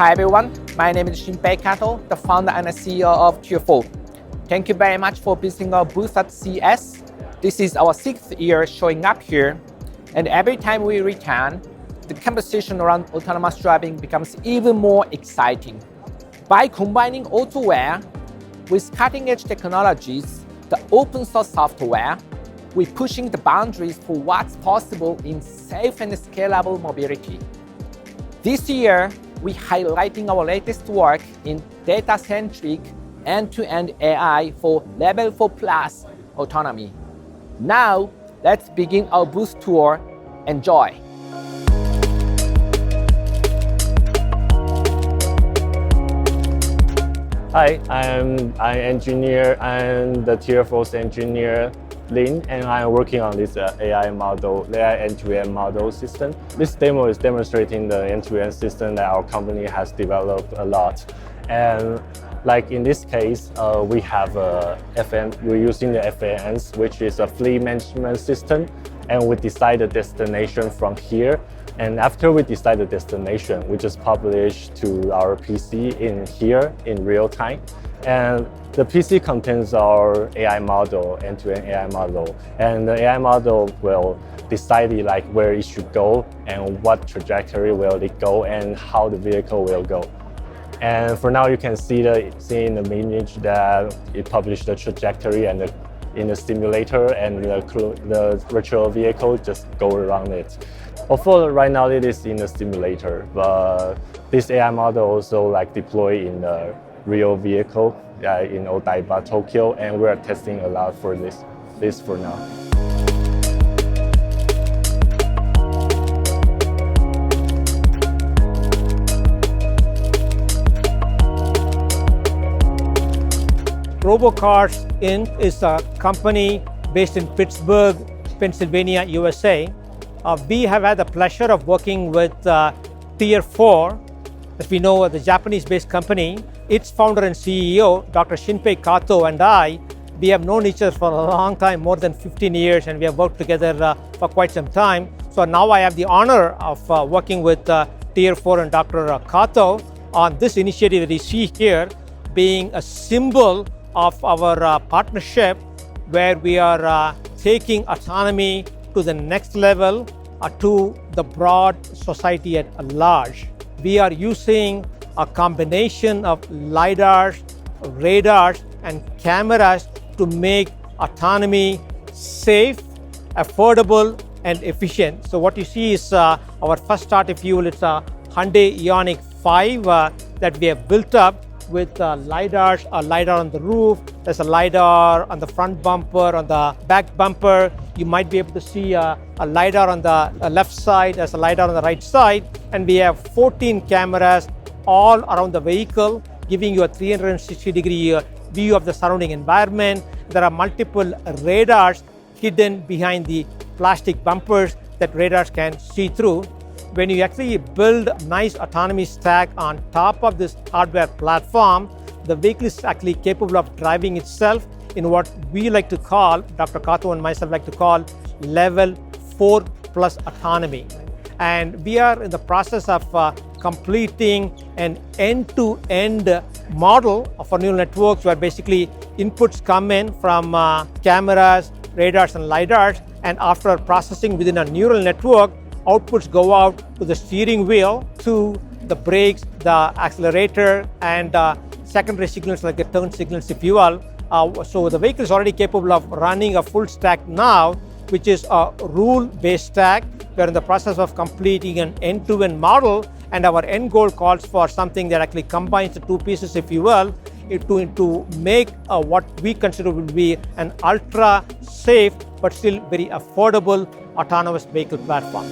Hi everyone, my name is Shinpei Kato, the founder and CEO of Tier 4. Thank you very much for visiting our booth at CES. This is our 6th year showing up here, and every time we return, the conversation around autonomous driving becomes even more exciting. By combining Autoware with cutting-edge technologies, the open source software, we're pushing the boundaries for what's possible in safe and scalable mobility. This year, we're highlighting our latest work in data-centric end-to-end AI for Level 4 Plus autonomy. Now, let's begin our booth tour. Enjoy! Hi, I'm engineer. I'm the Tier 4 engineer, Lin, and I'm working on this AI model, the AI end-to-end model system. This demo is demonstrating the end-to-end system that our company has developed a lot. And like in this case, we have we're using the FANs, which is a fleet management system, and we decide the destination from here. And after we decide the destination, we just publish to our PC in real time. And the PC contains our AI model, end-to-end AI model. And the AI model will decide like where it should go and what trajectory will it go and how the vehicle will go. And for now, you can see in the image that it published the trajectory and in the simulator, and the virtual vehicle just go around it. Although right now it is in the simulator, but this AI model also like deployed in the real vehicle in Odaiba, Tokyo, and we are testing a lot for this for now. Robocars Inc. is a company based in Pittsburgh, Pennsylvania, USA. We have had the pleasure of working with Tier 4, as we know, the Japanese-based company. Its founder and CEO, Dr. Shinpei Kato, and we have known each other for a long time, more than 15 years, and we have worked together for quite some time. So now I have the honor of working with Tier 4 and Dr. Kato on this initiative that you see here, being a symbol of our partnership, where we are taking autonomy to the next level, to the broad society at large. We are using a combination of LiDARs, radars, and cameras to make autonomy safe, affordable, and efficient. So what you see is our first start, if you will, it's a Hyundai Ioniq 5 that we have built up with LiDARs, a LiDAR on the roof, there's a LiDAR on the front bumper, on the back bumper. You might be able to see a LiDAR on the left side, there's a LiDAR on the right side, and we have 14 cameras all around the vehicle, giving you a 360-degree view of the surrounding environment. There are multiple radars hidden behind the plastic bumpers that radars can see through. When you actually build a nice autonomy stack on top of this hardware platform, the vehicle is actually capable of driving itself in what we like to call, Dr. Kato and myself like to call, Level 4 Plus autonomy. And we are in the process of completing an end-to-end model of our neural networks, where basically inputs come in from cameras, radars, and LiDARs, and after processing within a neural network, outputs go out to the steering wheel, to the brakes, the accelerator, and secondary signals like the turn signals, if you will. So the vehicle is already capable of running a full stack now, which is a rule-based stack. We're in the process of completing an end-to-end model, and our end goal calls for something that actually combines the two pieces, if you will, to make what we consider will be an ultra-safe but still very affordable autonomous vehicle platform.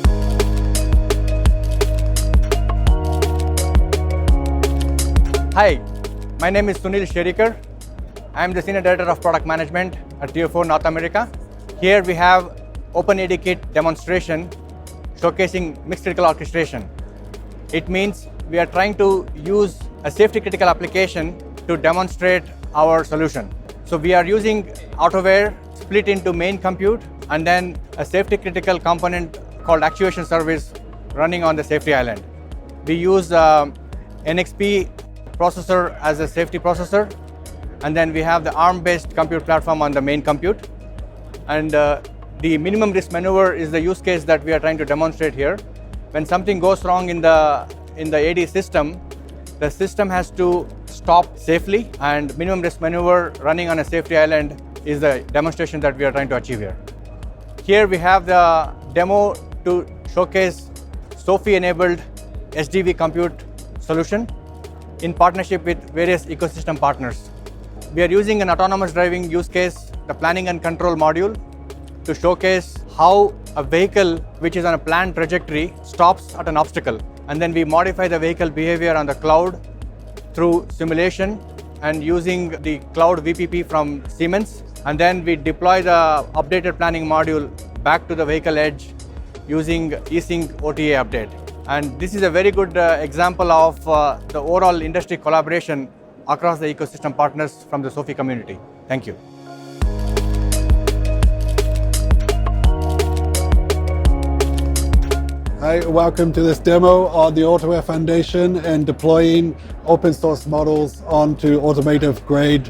Hi, my name is Sunil Sherikar. I am the Senior Director of Product Management at Tier 4 North America. Here we have OpenAD Kit demonstration showcasing mixed critical orchestration. It means we are trying to use a safety critical application to demonstrate our solution. So we are using Autoware split into main compute and then a safety critical component called actuation service running on the safety island. We use NXP processor as a safety processor, and then we have the ARM-based compute platform on the main compute. And the minimum risk maneuver is the use case that we are trying to demonstrate here. When something goes wrong in the AD system, the system has to stop safely, and minimum risk maneuver running on a safety island is the demonstration that we are trying to achieve here. Here we have the demo to showcase SOFI-enabled SDV compute solution in partnership with various ecosystem partners. We are using an autonomous driving use case, the planning and control module, to showcase how a vehicle which is on a planned trajectory stops at an obstacle. And then we modify the vehicle behavior on the cloud through simulation and using the cloud VPP from Siemens. And then we deploy the updated planning module back to the vehicle edge using eSync OTA update. And this is a very good example of the overall industry collaboration across the ecosystem partners from the SOFI community. Thank you. Hi, welcome to this demo on the Autoware Foundation and deploying open source models onto automotive grade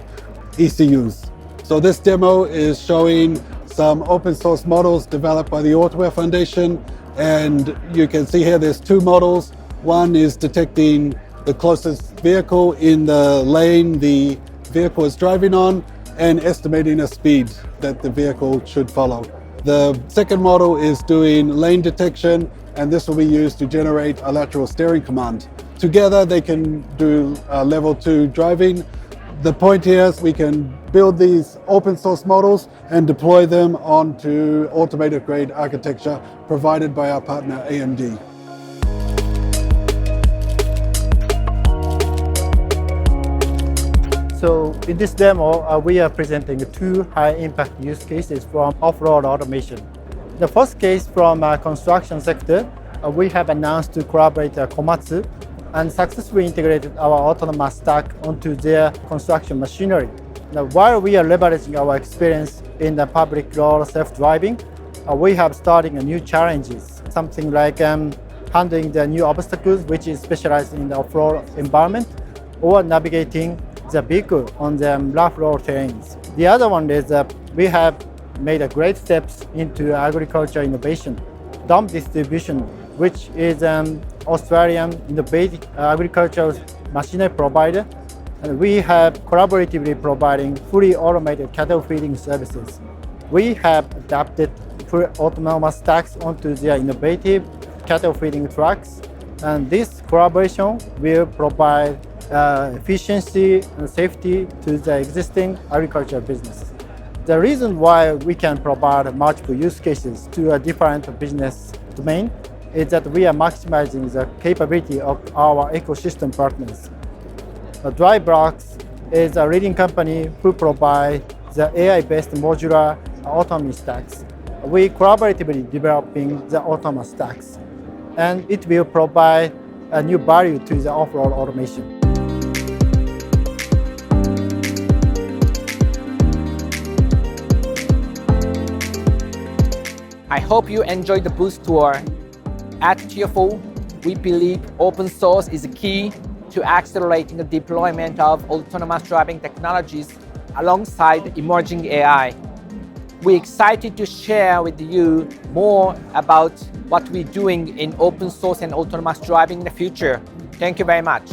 ECUs. So this demo is showing some open source models developed by the Autoware Foundation, and you can see here there's two models. One is detecting the closest vehicle in the lane the vehicle is driving on and estimating a speed that the vehicle should follow. The second model is doing lane detection, and this will be used to generate a lateral steering command. Together they can do level 2 driving. The point here is we can build these open source models and deploy them onto automotive grade architecture provided by our partner AMD. So in this demo, we are presenting two high-impact use cases from off-road automation. The first case from construction sector, we have announced to collaborate Komatsu and successfully integrated our autonomous stack onto their construction machinery. Now, while we are leveraging our experience in the public road self-driving, we have starting new challenges, something like handling the new obstacles, which is specialized in the off-road environment, or navigating the vehicle on the rough road terrains. The other one is we have made great steps into agriculture innovation. Dump Distribution, which is an Australian innovative agricultural machinery provider, and we have collaboratively providing fully automated cattle feeding services. We have adapted full autonomous stacks onto their innovative cattle feeding trucks, and this collaboration will provide efficiency and safety to the existing agriculture business. The reason why we can provide multiple use cases to a different business domain is that we are maximizing the capability of our ecosystem partners. DriveBlocks is a leading company who provides the AI-based modular autonomy stacks. We collaboratively developing the autonomous stacks, and it will provide a new value to the off-road automation. I hope you enjoyed the booth tour. At Tier 4, we believe open source is key to accelerating the deployment of autonomous driving technologies alongside emerging AI. We're excited to share with you more about what we're doing in open source and autonomous driving in the future. Thank you very much.